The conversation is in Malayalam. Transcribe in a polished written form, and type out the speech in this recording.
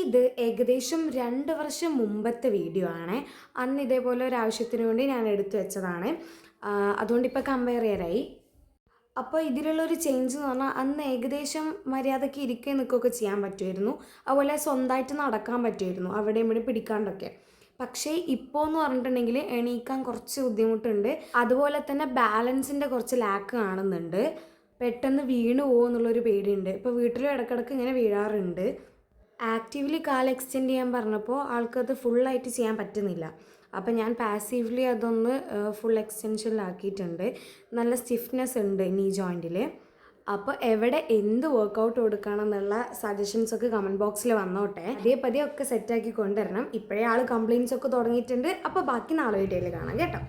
ഇത് ഏകദേശം 2 വർഷം മുമ്പത്തെ വീഡിയോ ആണ്. അന്ന് ഇതേപോലെ ഒരു ആവശ്യത്തിന് വേണ്ടി ഞാൻ എടുത്തു വെച്ചതാണ്. അതുകൊണ്ട് ഇപ്പോൾ കമ്പയർ ചെയ്യാനായി. അപ്പോൾ ഇതിലുള്ളൊരു ചേഞ്ച് എന്ന് പറഞ്ഞാൽ അന്ന് ഏകദേശം മര്യാദയ്ക്ക് ഇരിക്കുകയും നിൽക്കുകയൊക്കെ ചെയ്യാൻ പറ്റുമായിരുന്നു. അതുപോലെ സ്വന്തമായിട്ട് നടക്കാൻ പറ്റുമായിരുന്നു, അവിടെയും ഇവിടെ പിടിക്കാണ്ടൊക്കെ. പക്ഷേ ഇപ്പോൾ എന്ന് പറഞ്ഞിട്ടുണ്ടെങ്കിൽ എണീക്കാൻ കുറച്ച് ബുദ്ധിമുട്ടുണ്ട്. അതുപോലെ തന്നെ ബാലൻസിൻ്റെ കുറച്ച് ലാക്ക് കാണുന്നുണ്ട്. പെട്ടെന്ന് വീണ് പോകുമെന്നുള്ളൊരു പേടിയുണ്ട്. ഇപ്പോൾ വീട്ടിലും ഇടയ്ക്കിടയ്ക്ക് ഇങ്ങനെ വീഴാറുണ്ട്. ആക്റ്റീവ്ലി കാൽ എക്സ്റ്റെൻഡ് ചെയ്യാൻ പറഞ്ഞപ്പോൾ ആൾക്കത് ഫുള്ളായിട്ട് ചെയ്യാൻ പറ്റുന്നില്ല. അപ്പോൾ ഞാൻ പാസീവ്ലി അതൊന്ന് ഫുൾ എക്സ്റ്റൻഷനിലാക്കിയിട്ടുണ്ട്. നല്ല സ്റ്റിഫ്നെസ് ഉണ്ട് നീ ജോയിൻറ്റിൽ. അപ്പോൾ എവിടെ എന്ത് വർക്കൗട്ട് കൊടുക്കണം എന്നുള്ള സജഷൻസൊക്കെ കമൻറ്റ് ബോക്സിൽ വന്നോട്ടെ. പതിയെ ഒക്കെ സെറ്റാക്കി കൊണ്ടുവരണം. ഇപ്പോഴേ ആൾ കംപ്ലയിൻസ് ഒക്കെ തുടങ്ങിയിട്ടുണ്ട്. അപ്പോൾ ബാക്കി നാളെ വീഡിയോയിൽ കാണാം കേട്ടോ.